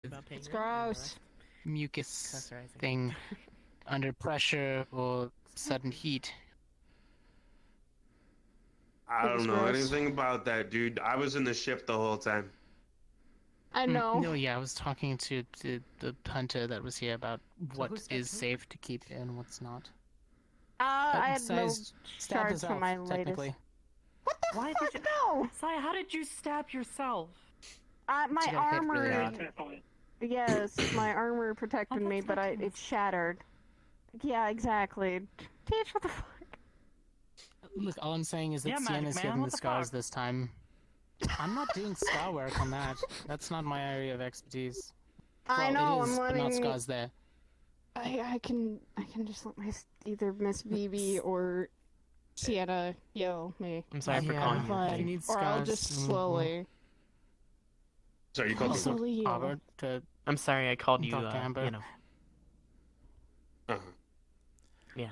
It's gross. Mucus thing under pressure or sudden heat. I don't know anything about that, dude. I was in the ship the whole time. I know. No, yeah, I was talking to the hunter that was here about what is safe to keep and what's not. I had no stab shards for herself, my latest. technically. What the Why fuck? did you... No! Sai, how did you stab yourself? My She got hit really armor. hard. Yes, my armor protected me, but it shattered. Yeah, exactly. Teach, what the fuck? Look, all I'm saying is that Yeah, Sienna's Magic Man, getting what the the scars fuck? this time. I'm not doing scar work on that. That's not my area of expertise. I know, it is, I'm but not letting... scars there. I can just let my either Miss BB or Sienna heal me. I'm sorry for calling you. But, If you need or I'll scars, just then slowly. Sorry, you I'll called me what? slowly heal. Robert to I'm sorry I called you, Dr. Amber. you know. Uh-huh. Yeah.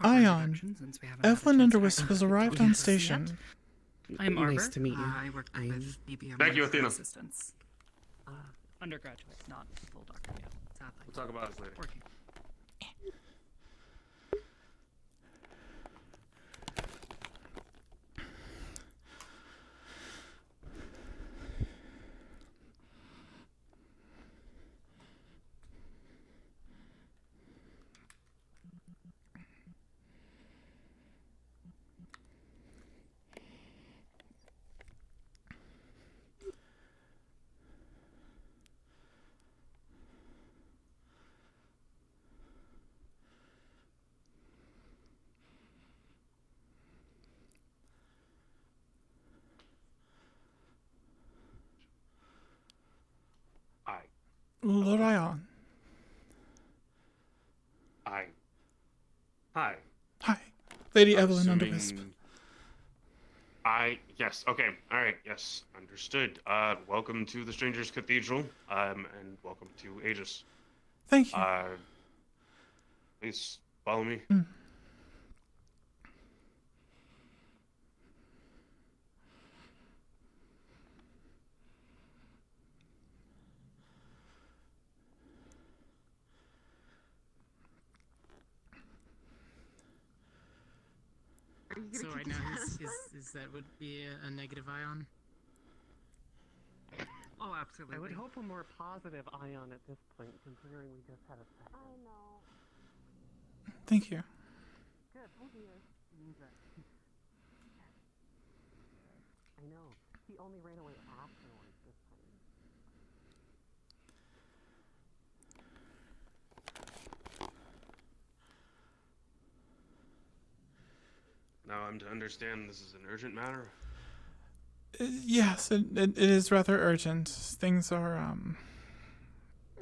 Ion. Evelyn Underwisp has arrived on station. I'm Arbor. Nice to meet you. I work with BBM. Thank you, Athena. Assistants. Undergraduate, not full doctor yet. Sadly. We'll talk about this later. Working. Lord Ion. Hi. Hi. Lady I'm Evelyn assuming- Underwisp. Yes, okay, alright, yes, understood. Welcome to the Stranger's Cathedral, and welcome to Aegis. Thank you. Please follow me. So right now, is that would be a negative ion? Oh, absolutely. I would hope a more positive ion at this point, considering we just had a second. I know. Thank you. Good, oh dear. I know. He only ran away afterwards this time. Now I'm to understand this is an urgent matter. Yes, it is rather urgent. Things are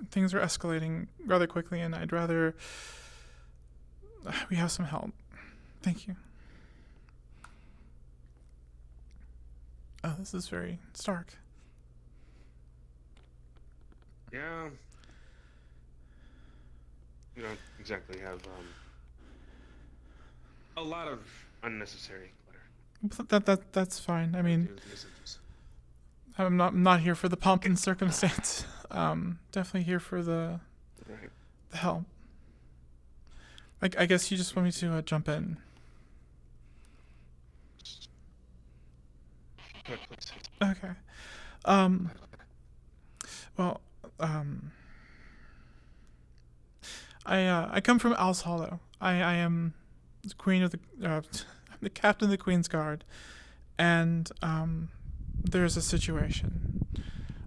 escalating rather quickly, and I'd rather we have some help. Thank you. Oh, this is very stark. Yeah. We don't exactly have a lot of unnecessary clutter. That's fine. I mean, Due to the messages. I'm not here for the pomp and circumstance. Definitely here for the help. I guess you just want me to jump in. Go ahead, please. Okay. Well, I come from Owl's Hollow. I am the queen of the the captain of the Queen's Guard, and there's a situation.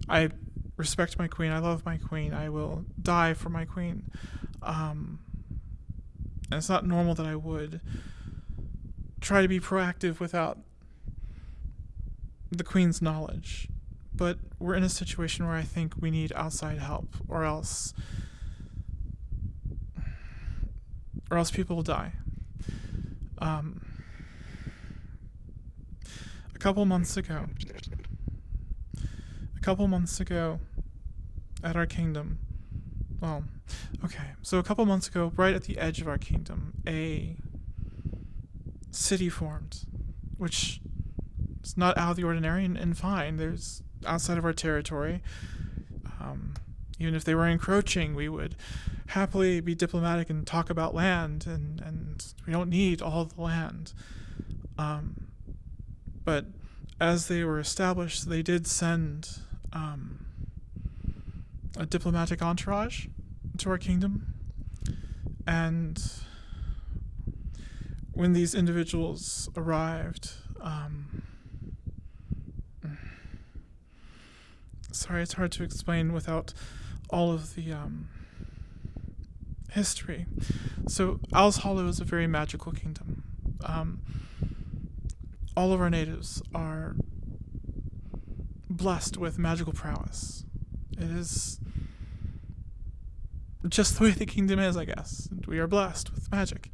I respect my queen. I love my queen. I will die for my queen. And it's not normal that I would try to be proactive without the queen's knowledge. But we're in a situation where I think we need outside help, or else people will die. A couple months ago at our kingdom, so a couple months ago, right at the edge of our kingdom, a city formed, which is not out of the ordinary and fine. There's outside of our territory. Even if they were encroaching, we would happily be diplomatic and talk about land, and we don't need all the land. But as they were established, they did send a diplomatic entourage to our kingdom. And when these individuals arrived, sorry, it's hard to explain without all of the history. So Owl's Hollow is a very magical kingdom. All of our natives are blessed with magical prowess. It is just the way the kingdom is, I guess. We are blessed with magic.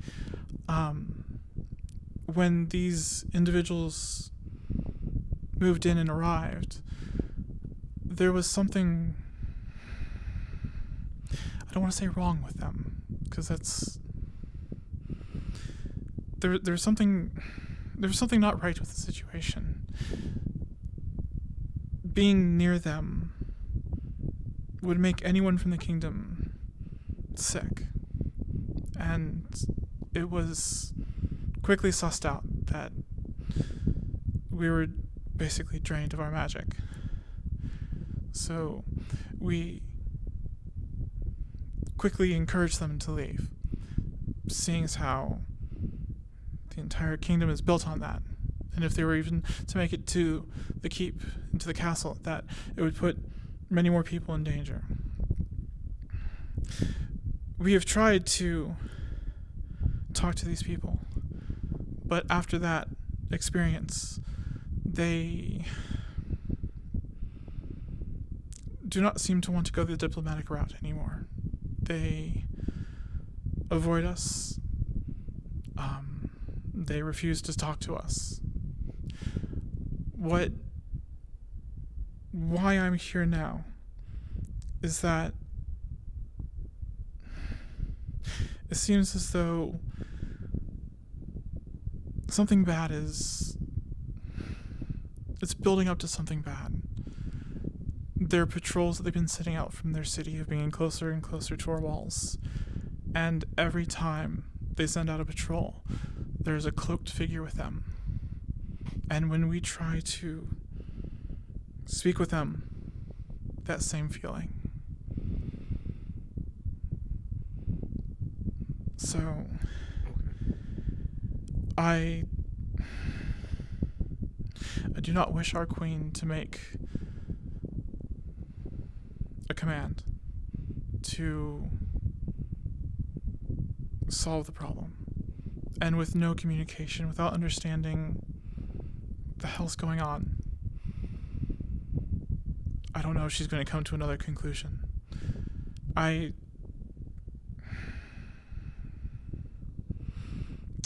When these individuals moved in and arrived, there was something, I don't want to say wrong with them, because that's, there's something not right with the situation. Being near them would make anyone from the kingdom sick. And it was quickly sussed out that we were basically drained of our magic. So we quickly encouraged them to leave, seeing as how the entire kingdom is built on that. And if they were even to make it to the keep, into the castle, that it would put many more people in danger. We have tried to talk to these people, but after that experience, they do not seem to want to go the diplomatic route anymore. They avoid us. They refuse to talk to us. Why I'm here now is that it seems as though something bad it's building up to something bad. Their patrols that they've been setting out from their city have been getting closer and closer to our walls. And every time they send out a patrol, there's a cloaked figure with them. And when we try to speak with them, that same feeling. So, I do not wish our queen to make a command to solve the problem. And with no communication, without understanding the hell's going on, I don't know if she's going to come to another conclusion. I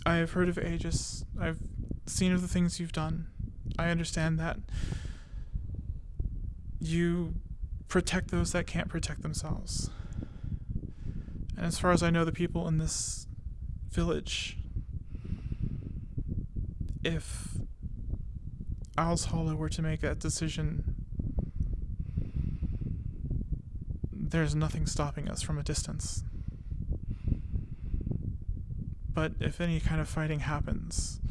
have heard of Aegis. I've seen of the things you've done. I understand that you protect those that can't protect themselves. And as far as I know, the people in this village, if Owl's Hollow were to make that decision, there's nothing stopping us from a distance. But if any kind of fighting happens,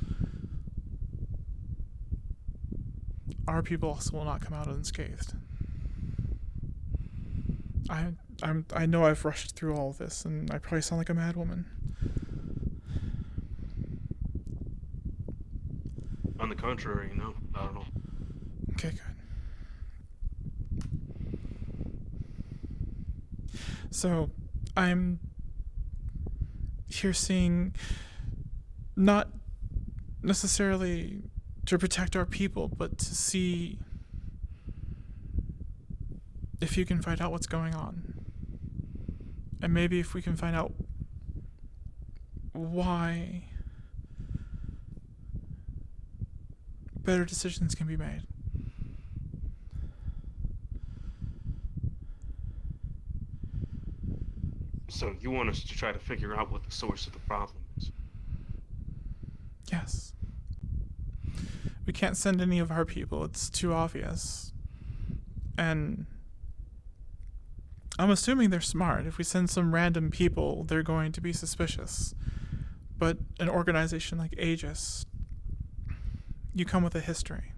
our people also will not come out unscathed. I know I've rushed through all of this, and I probably sound like a mad woman. On the contrary, no, not at all. Okay, good. So, I'm here seeing, not necessarily to protect our people, but to see if you can find out what's going on. And maybe if we can find out why, better decisions can be made. So you want us to try to figure out what the source of the problem is? Yes. We can't send any of our people. It's too obvious. And I'm assuming they're smart. If we send some random people, they're going to be suspicious. But an organization like Aegis, you come with a history.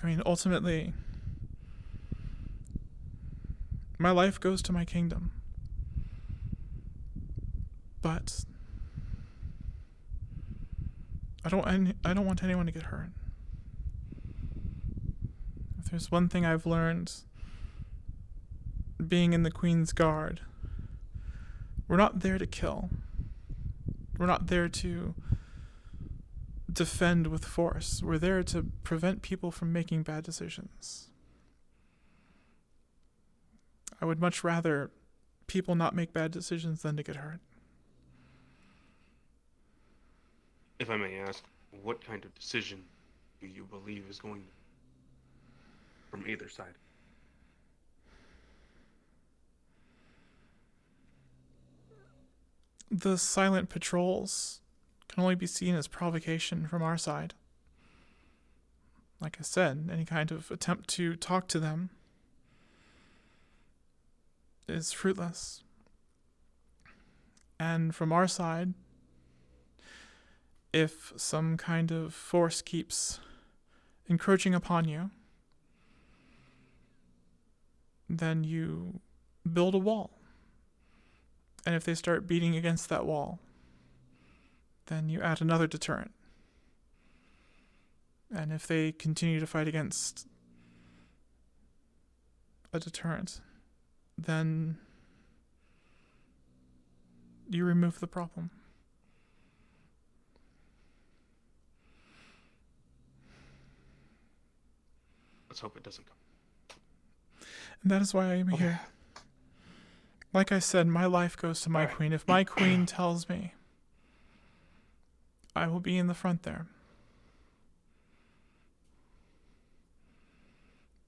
I mean, ultimately, my life goes to my kingdom. But I don't want anyone to get hurt. If there's one thing I've learned being in the Queen's Guard, we're not there to kill. We're not there to defend with force. We're there to prevent people from making bad decisions. I would much rather people not make bad decisions than to get hurt. If I may ask, what kind of decision do you believe is going from either side? The silent patrols can only be seen as provocation from our side. Like I said, any kind of attempt to talk to them is fruitless. And from our side, if some kind of force keeps encroaching upon you, then you build a wall. And if they start beating against that wall, then you add another deterrent. And if they continue to fight against a deterrent, then you remove the problem. Let's hope it doesn't come. And that is why I am here. Like I said, my life goes to my queen. If my queen tells me, I will be in the front there.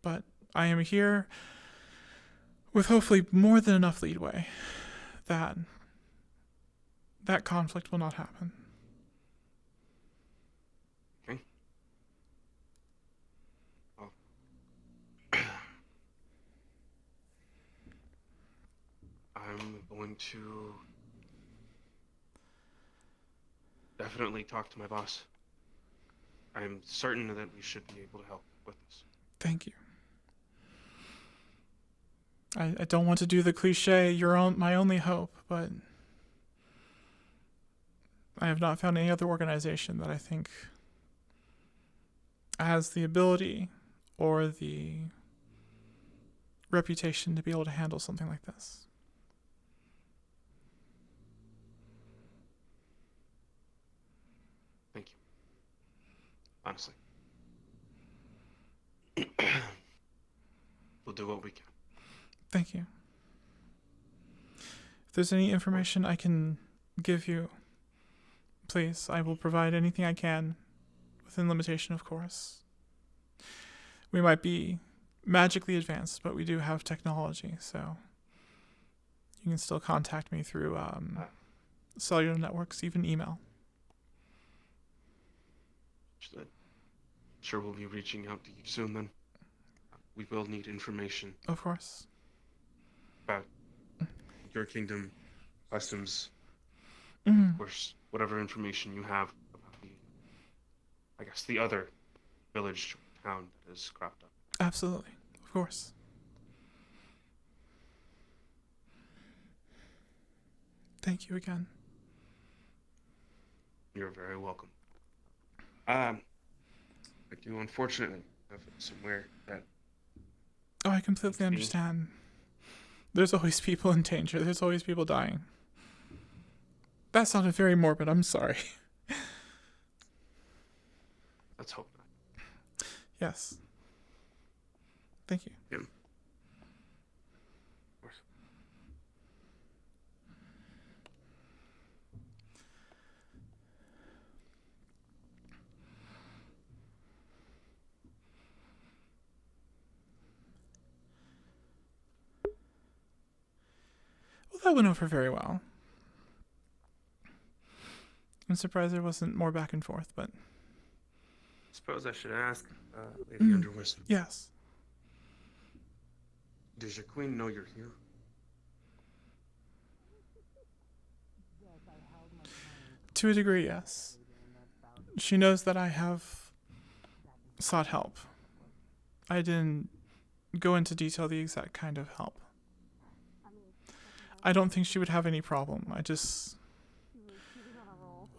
But I am here with hopefully more than enough leadway that that conflict will not happen. Okay. Well, I'm going to definitely talk to my boss. I'm certain that we should be able to help with this. Thank you. I don't want to do the cliche, my only hope, but I have not found any other organization that I think has the ability or the reputation to be able to handle something like this. Thank you. Honestly. We'll do what we can. Thank you. If there's any information I can give you, please, I will provide anything I can, within limitation, of course. We might be magically advanced, but we do have technology, so you can still contact me through cellular networks, even email. Sure, we'll be reaching out to you soon then. We will need information Of course. about your kingdom, customs, Mhm. of course, whatever information you have about the other village town that has cropped up. Absolutely. Of course. Thank you again. You're very welcome. I do unfortunately have somewhere that Oh, I completely understand. There's always people in danger. There's always people dying. That sounded very morbid. I'm sorry. let's hope not. Yes. Thank you. Yeah. Of course. Well, that went over very well. I'm surprised there wasn't more back and forth, but Suppose I should ask Lady Underwisp. yes. Does your queen know you're here? To a degree, yes. She knows that I have sought help. I didn't go into detail the exact kind of help. I don't think she would have any problem. I just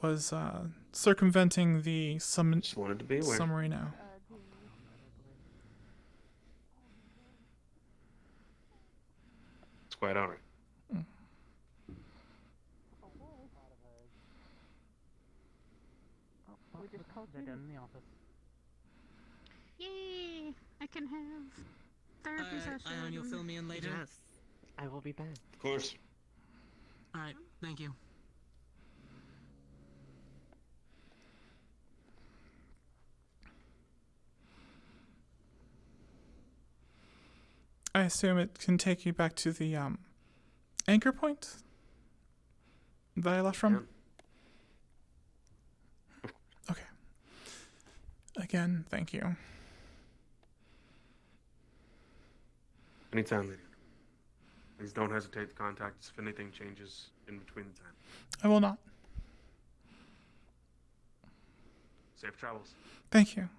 was circumventing the Just wanted to be aware. summary now. It's quite alright. They're done in the office. Yay! I can have therapy session. Ion, you'll fill me in later? Yes, I will be back. Of course. Alright, thank you. I assume it can take you back to the anchor point that I left from? Okay. Again, thank you. Anytime, lady. Please don't hesitate to contact us if anything changes in between the time. I will not. Safe travels. Thank you.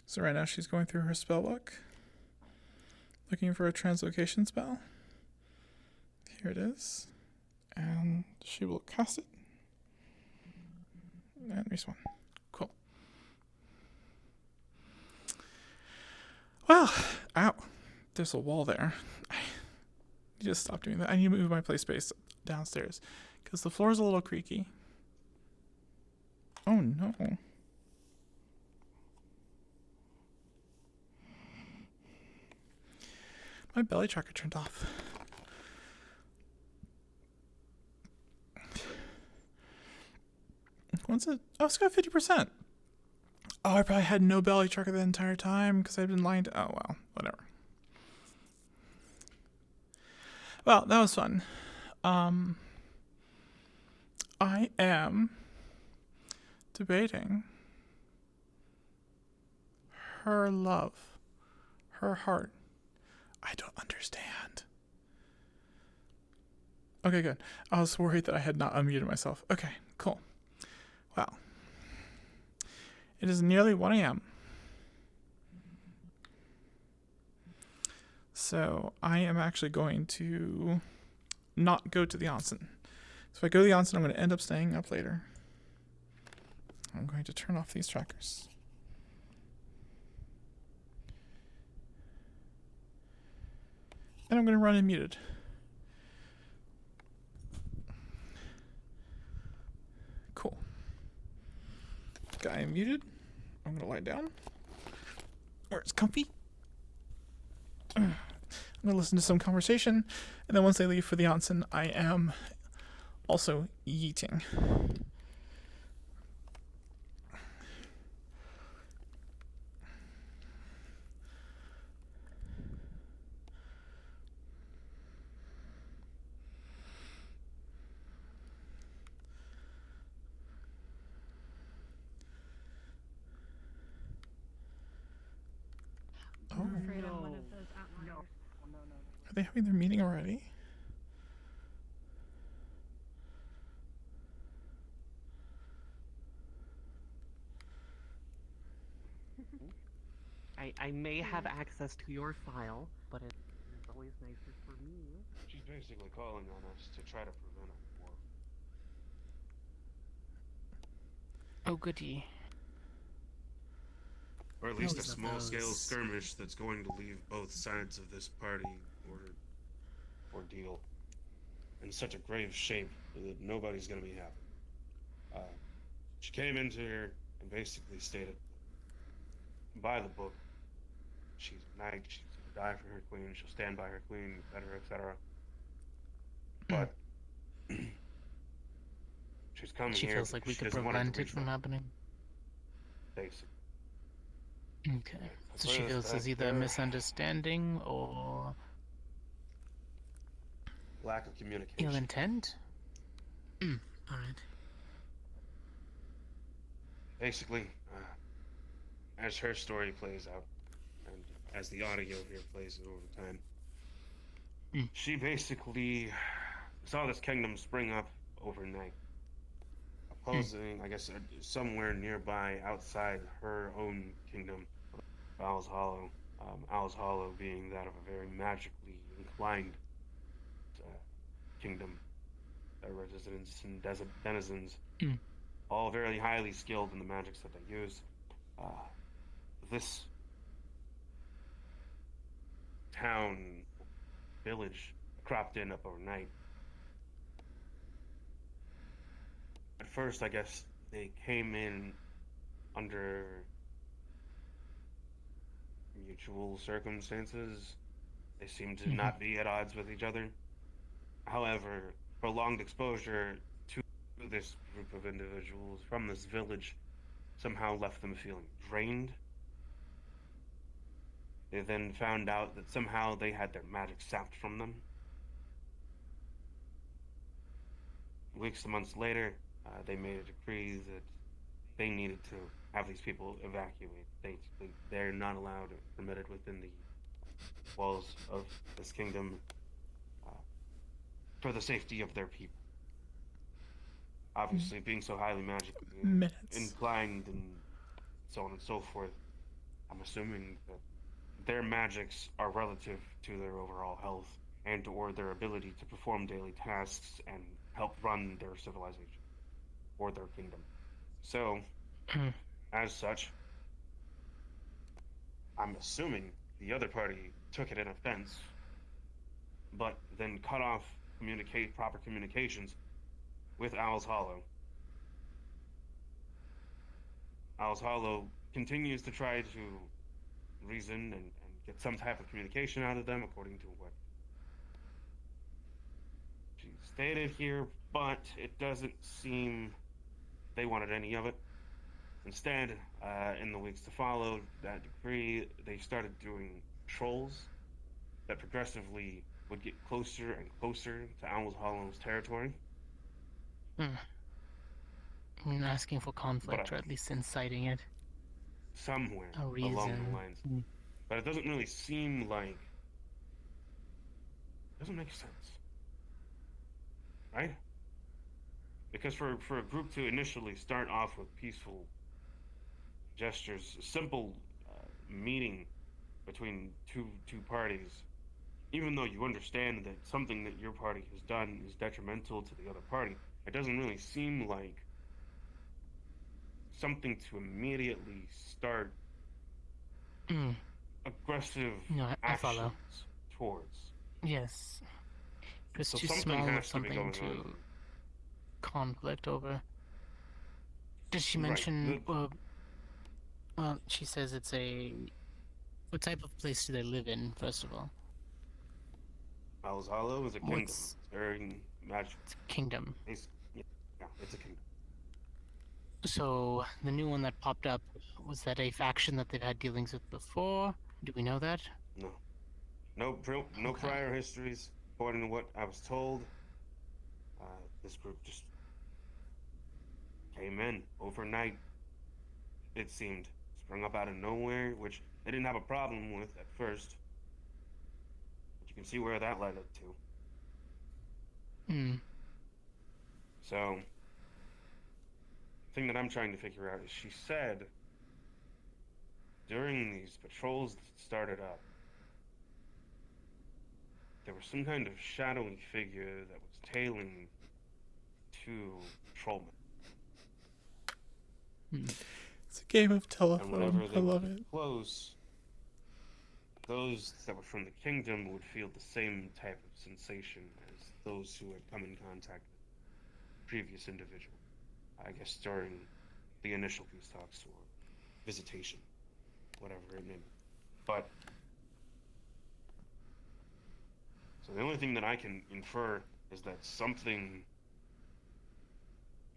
So right now she's going through her spell book, looking for a translocation spell. Here it is. And she will cast it. And respawn. Cool. Well, ow. There's a wall there. I need to stop doing that. I need to move my play space downstairs because the floor is a little creaky. Oh no. My belly tracker turned off. What's it? Oh, it's got 50%. Oh, I probably had no belly tracker the entire time because I've been lying to. Oh, well, whatever. Well, that was fun. I am debating her love, her heart. I don't understand. Okay, good. I was worried that I had not unmuted myself. Okay, cool. Well, it is nearly 1 a.m. So I am actually going to not go to the onsen. So if I go to the onsen, I'm going to end up staying up later. I'm going to turn off these trackers. And I'm going to run unmuted. Cool. Guy unmuted. I'm going to lie down where it's comfy. I'm going to listen to some conversation. And then once I leave for the onsen, I am also yeeting. I'm afraid I'm one of those outliers. Are they having their meeting already? I may have access to your file, but it's always nicer for me. She's basically calling on us to try to prevent a war. Oh, goody. Or at least a Those of small-scale those- skirmish that's going to leave both sides of this party ordeal in such a grave shape that nobody's going to be happy. She came into here and basically stated, by the book, she's a knight, she's going to die for her queen, she'll stand by her queen, etc., etc. But she's coming She here feels like we because could she doesn't want prevent to it from happening. basically. Okay. So she Whereas feels that as either a there- misunderstanding or lack of ill communication. intent. Alright. Basically, as her story plays out, and as the audio here plays it over time, she basically saw this kingdom spring up overnight, opposing, I guess, somewhere nearby outside her own kingdom, Owl's Hollow. Owl's Hollow being that of a very magically inclined kingdom. Residents and denizens, all very highly skilled in the magics that they use. This town, village, cropped in up overnight. At first, I guess, they came in under mutual circumstances. They seemed to not be at odds with each other. However, prolonged exposure to this group of individuals from this village somehow left them feeling drained. They then found out that somehow they had their magic sapped from them. Weeks and months later, they made a decree that they needed to have these people evacuate. They're not allowed or permitted within the walls of this kingdom for the safety of their people. Obviously, being so highly magically inclined and so on and so forth, I'm assuming that their magics are relative to their overall health and or their ability to perform daily tasks and help run their civilization or their kingdom. So, as such, I'm assuming the other party took it in offense, but then cut off proper communications with Owl's Hollow. Owl's Hollow continues to try to reason and get some type of communication out of them, according to what she stated here, but it doesn't seem they wanted any of it. Instead, in the weeks to follow that decree, they started doing patrols that progressively would get closer and closer to Owl's Hollow's territory. Asking for conflict, or at least inciting it. Somewhere A reason. along the lines. But it doesn't really seem like... It doesn't make sense. Right? Because for a group to initially start off with peaceful gestures, a simple meeting between two parties, even though you understand that something that your party has done is detrimental to the other party, it doesn't really seem like something to immediately start aggressive I follow. actions towards. Yes. It was So too something small of has to be something going to on. conflict over. Did she Right. mention, well, she says it's what type of place do they live in, first of all? Owl's Hollow is a kingdom. What's- It's very magical. It's a kingdom. Yeah, it's a kingdom. So, the new one that popped up, was that a faction that they've had dealings with before? Do we know that? No Okay. prior histories. According to what I was told, this group just came in overnight. It seemed sprung up out of nowhere, which they didn't have a problem with at first. But you can see where that led up to. So, the thing that I'm trying to figure out is she said during these patrols that started up, there was some kind of shadowy figure that was tailing two patrolmen. It's a game of And telephone. whenever I they love were it. close, those that were from the kingdom would feel the same type of sensation as those who had come in contact with previous individual. I guess during the initial peace talks or visitation, whatever it may be. But so the only thing that I can infer is that something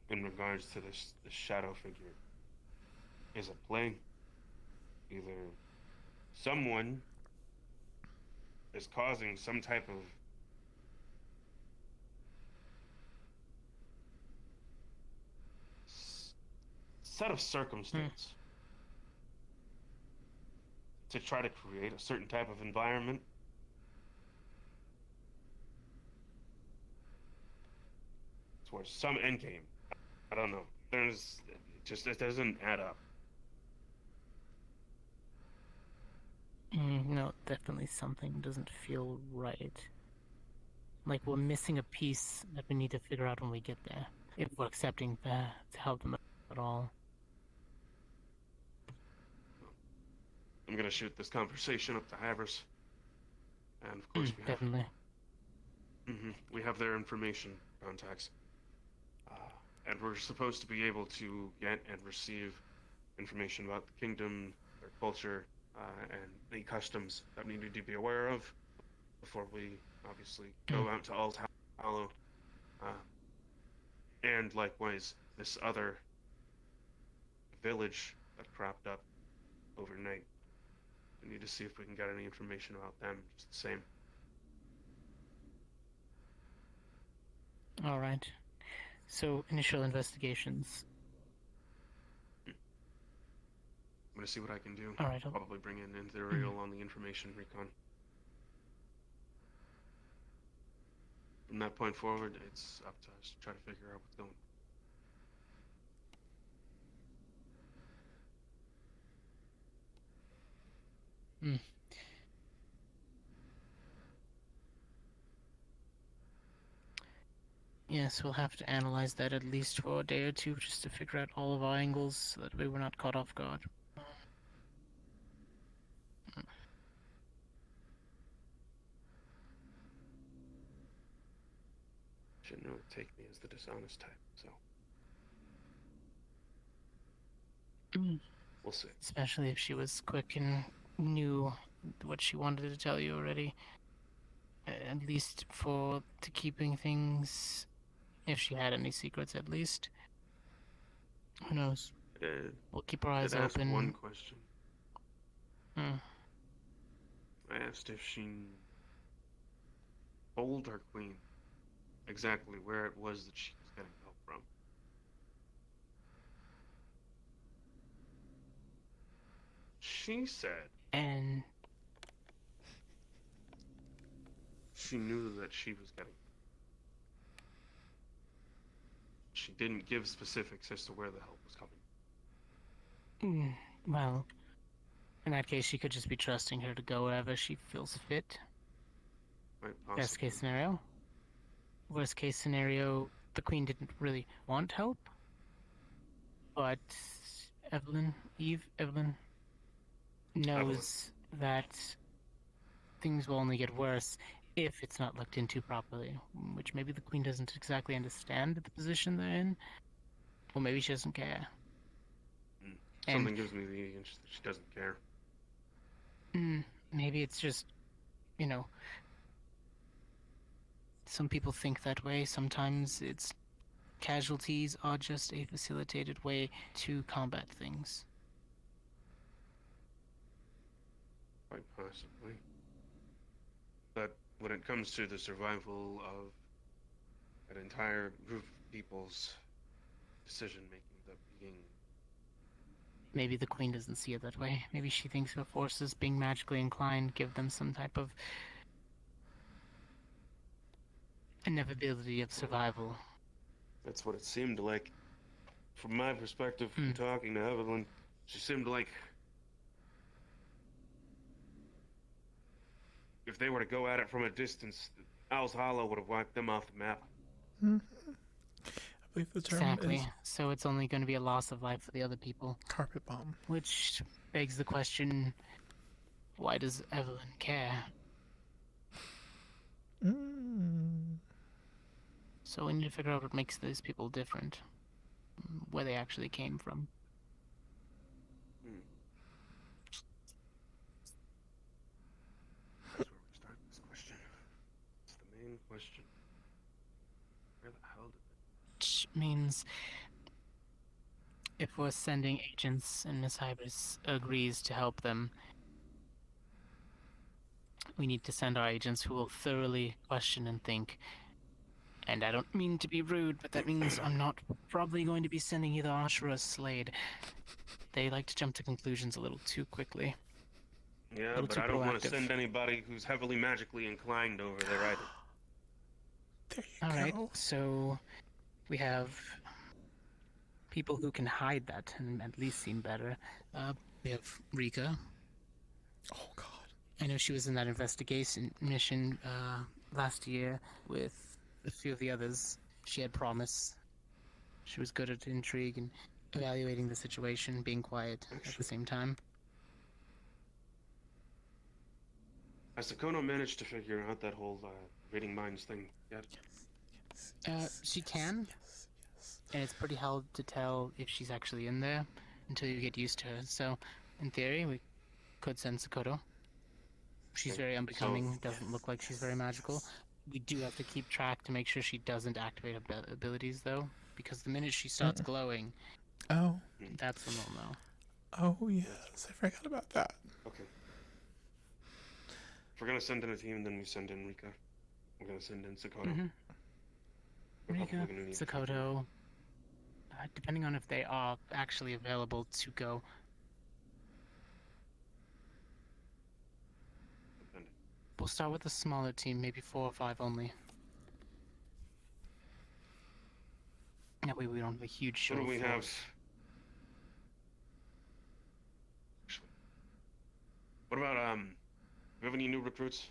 in regards to this shadow figure is at play. either someone is causing some type of set of circumstance to try to create a certain type of environment. Towards some end game. I don't know. It doesn't add up. No, definitely something doesn't feel right. Like we're missing a piece that we need to figure out when we get there. If we're accepting to help them at all. I'm gonna shoot this conversation up to Havers. And of course Definitely. We have their information contacts. And we're supposed to be able to get and receive information about the kingdom, their culture, and any customs that we need to be aware of before we obviously go out to Hollow. And likewise, this other village that cropped up overnight. We need to see if we can get any information about them, just the same. All right. So, initial investigations. I'm gonna see what I can do. All right. Probably bring in Ethereal on the information recon. From that point forward, it's up to us to try to figure out what's going on. Yes, we'll have to analyze that at least for a day or two just to figure out all of our angles so that we were not caught off guard. Shouldn't really take me as the dishonest type, so. We'll see. Especially if she was quick and knew what she wanted to tell you already. At least to keeping things, if she had any secrets at least. Who knows? We'll keep our eyes Did ask open. one question. Hmm. I asked if she told her queen exactly where it was that she was getting help from. She said And she knew that she was getting. She didn't give specifics as to where the help was coming. well, in that case, she could just be trusting her to go wherever she feels fit. Quite Best case possibly. scenario. Worst case scenario, the queen didn't really want help. But Evelyn knows that things will only get worse if it's not looked into properly, which maybe the queen doesn't exactly understand the position they're in, or maybe she doesn't care. Something gives me the inch that she doesn't care. Maybe it's just, some people think that way. Sometimes it's casualties are just a facilitated way to combat things. Quite possibly. But when it comes to the survival of an entire group of people's decision-making, that being... Maybe the queen doesn't see it that way. Maybe she thinks her forces being magically inclined give them some type of inevitability of survival. That's what it seemed like. From my perspective, from talking to Evelyn, she seemed like... if they were to go at it from a distance, Owl's Hollow would have wiped them off the map. I believe the term Exactly. is So it's only going to be a loss of life for the other people. carpet bomb. Which begs the question, why does Evelyn care? So we need to figure out what makes these people different. Where they actually came from. That's where we start this question. It's the main question. Where the hell did Which means if we're sending agents and Miss Hybris agrees to help them, we need to send our agents who will thoroughly question and think. And I don't mean to be rude, but that means I'm not probably going to be sending either Asher or Slade. They like to jump to conclusions a little too quickly. Yeah, little but too I don't want to proactive. send anybody who's heavily magically inclined over there either. There you Alright, go. so we have people who can hide that and at least seem better. We have Rika. Oh God. I know she was in that investigation mission last year with a few of the others. She had promise. She was good at intrigue and evaluating the situation, being quiet at the same time. Has Sakono managed to figure out that whole reading minds thing yet? She can, and it's pretty hard to tell if she's actually in there until you get used to her. So, in theory, we could send Sakoto. She's Okay, very unbecoming, so- doesn't look like she's very magical. We do have to keep track to make sure she doesn't activate abilities, though, because the minute she starts glowing, Oh. that's when we'll know. Oh yes, I forgot about that. Okay. If we're gonna send in a team, then we send in Rika. We're gonna send in Sakono. Mm-hmm. We're Rika, probably gonna need Sakoto, depending on if they are actually available to go. Depending. We'll start with a smaller team, maybe 4 or 5 only. That way we don't have a huge show. What do we have? force. What about do we have any new recruits?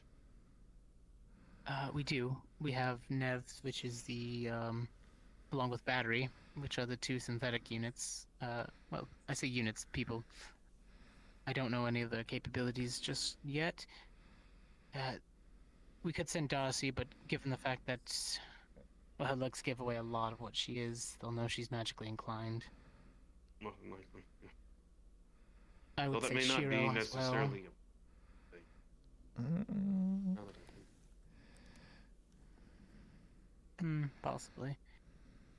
We do. We have Nev, which is the along with Battery, which are the 2 synthetic units. Well, I say units, people. I don't know any of the capabilities just yet. We could send Darcy, but given the fact that well, her looks give away a lot of what she is, they'll know she's magically inclined. Nothing likely. Yeah. I Though would that say may not Shiro be as well. necessarily a thing. Now that I think. Possibly.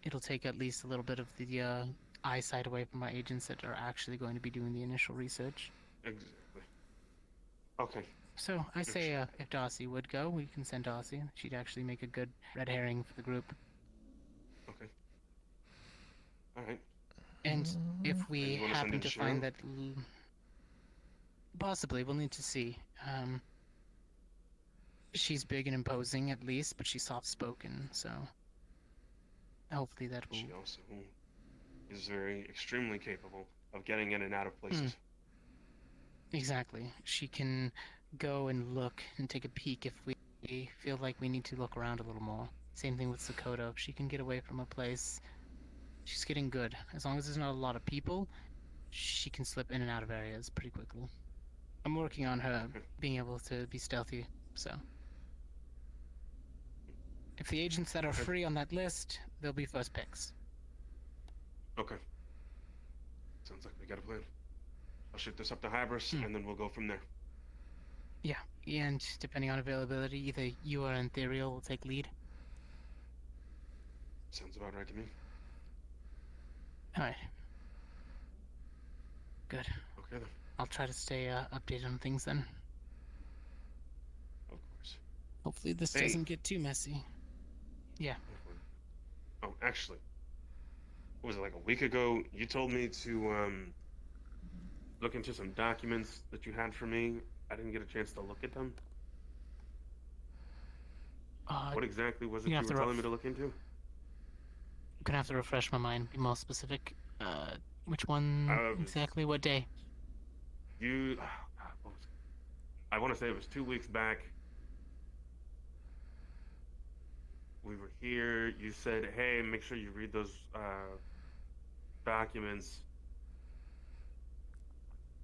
It'll take at least a little bit of the eyesight away from my agents that are actually going to be doing the initial research. Exactly. Okay. So I say if Darcy would go, we can send Darcy. She'd actually make a good red herring for the group. Okay. All right. And if And we you wanna send happen in to Shiro? find that, possibly we'll need to see. She's big and imposing at least, but she's soft-spoken, so hopefully that will. She also is very extremely capable of getting in and out of places. Exactly. She can go and look and take a peek if we feel like we need to look around a little more. Same thing with Sakoto. If she can get away from a place, she's getting good. As long as there's not a lot of people, she can slip in and out of areas pretty quickly. I'm working on her being able to be stealthy, so. If the agents that are free on that list, they'll be first picks. Okay. Sounds like we got a plan. I'll shoot this up to Hybris, and then we'll go from there. Yeah, and depending on availability, either you or Ethereal will take lead. Sounds about right to me. Alright. Good. Okay then. I'll try to stay updated on things then. Of course. Hopefully this Hey. doesn't get too messy. Yeah. Oh, actually, what was it, like a week ago? You told me to look into some documents that you had for me. I didn't get a chance to look at them. What exactly was it you you have were to telling me to look into? I'm gonna have to refresh my mind, be more specific. Which one exactly? What day? You, what was it? I want to say it was 2 weeks back. We were here. You said, "Hey, make sure you read those documents."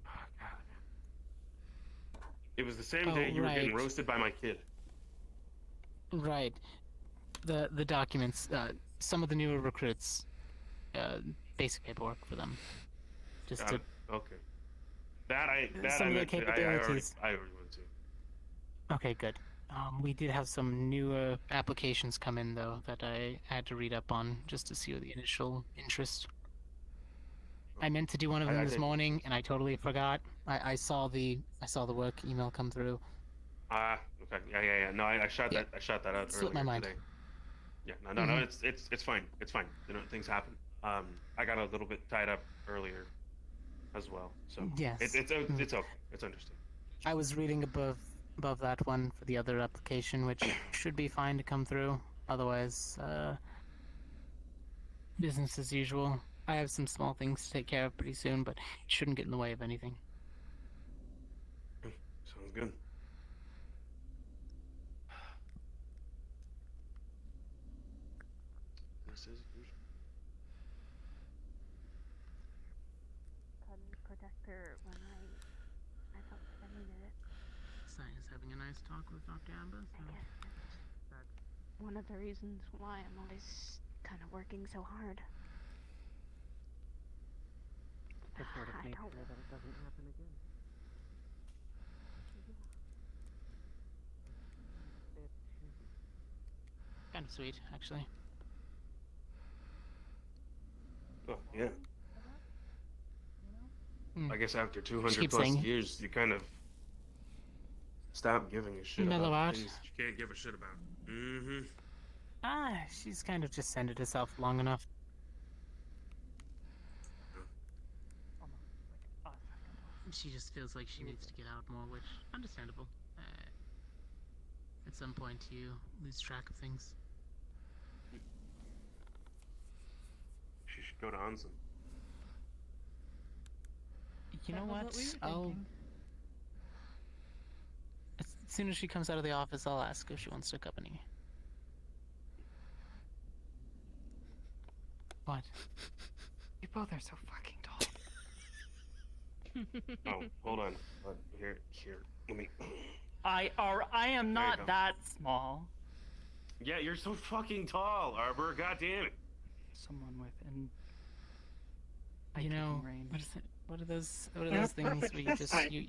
Oh, God. It was the same day you were getting right. roasted by my kid. Right. The documents. Some of the newer recruits. Basic paperwork for them. Just to. Okay. That I Some of the meant to, capabilities. I already went to. Okay, good. We did have some newer applications come in though that I had to read up on just to see the initial interest. I meant to do one of I them this did. morning, and I totally forgot. I saw the work email come through. Ah, okay. Yeah. No, I shot Yeah. that. I shot that out Slipped earlier my mind. today. Yeah. No. Mhm. It's fine. It's fine. You know, things happen. I got a little bit tied up earlier, as well. So Yes. it's okay. It's understood. I was reading above that one for the other application, which should be fine to come through. Otherwise, business as usual. I have some small things to take care of pretty soon, but it shouldn't get in the way of anything. Sounds good. This is usual. Couldn't protect her when I felt like I needed it. Is having a nice talk with Dr. Amber. I guess that's one of the reasons why I'm always kind of working so hard. To sort of I make don't- sure that it doesn't happen again. It shouldn't. Kind of sweet, actually. Oh yeah. Hmm. I guess after She 200 keeps plus saying- years, you kind of stop giving a shit Mellow about out. things that you can't give a shit about. Mm-hmm. She's kind of just centered herself long enough. She just feels like she needs to get out more, which understandable. At some point, you lose track of things. She should go to Hansen. You know That what? was we were I'll thinking. as soon as she comes out of the office, I'll ask if she wants to accompany. What? You both are so fucking tall. Oh, hold on. Here. Let me. I am There you not go. that small. Yeah, you're so fucking tall, Arbor. God damn it. Someone within. You know, eye-kicking range. what is it? What are those things where you just you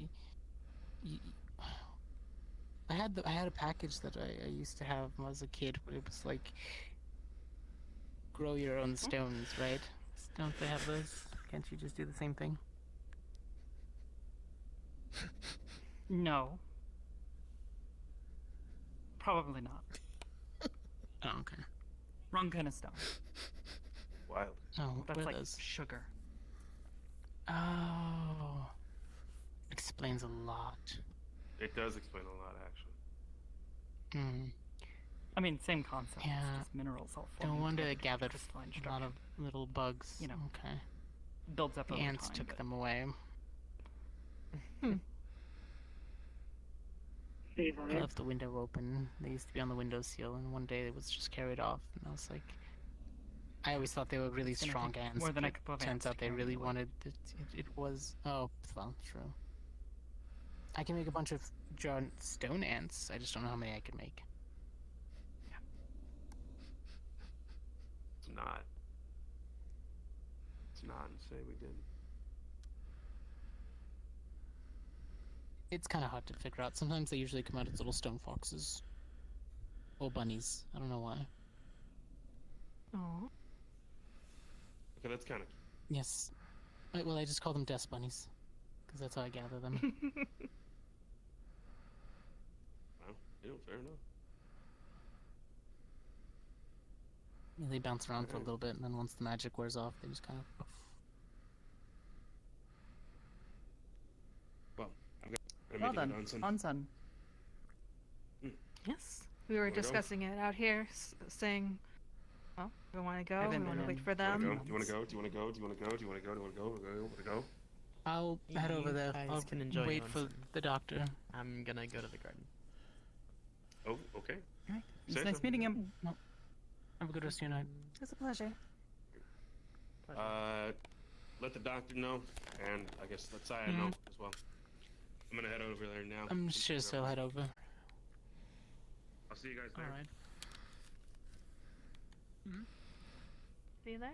I had a package that I used to have when I was a kid where it was like grow your own stones, right? Don't they have those? Can't you just do the same thing? No. Probably not. Oh, okay. Wrong kind of stone. Wild. Oh, That's what are like those? sugar. Oh, explains a lot. It does explain a lot, actually. Hmm. I mean, same concept. Yeah. It's just minerals all No formed wonder into they gathered crystalline a lot structure. of little bugs. You know, okay. Builds up The over ants time, took but them away. I left the window open. They used to be on the windowsill, and one day it was just carried off. And I was like, I always thought they were really It's gonna strong take ants. more than a but couple of turns ants out to they carry really it away. wanted it was. Oh, well, true. I can make a bunch of giant stone ants. I just don't know how many I could make. It's not. It's not, and say we did. It's kind of hard to figure out. Sometimes they usually come out as little stone foxes or bunnies. I don't know why. Oh. Okay, that's kind of. Yes. Well, I just call them death bunnies because that's how I gather them. Well, fair enough. Yeah, they bounce around for a little bit, and then once the magic wears off, they just kind of. Well, I've got to Well make it done. on some. Onsen. Yes, we were Wanna go? discussing it out here, saying, well, we want to go, we Haven't want to been wait in for Do you them. want to go? Do you want to go? Do you want to go? Do you want to go? Do you want to go? Do you want to go? I'll head over You there. guys I'll can enjoy wait for Onsen. the doctor. I'm gonna go to the garden. Oh, okay. Alright. It's Say nice so. meeting him. Have a good rest of your night. It's a pleasure. Let the doctor know, and I guess let Saya know as well. I'm gonna head over there now. I'm sure she'll head over. I'll see you guys there. All right. See you there?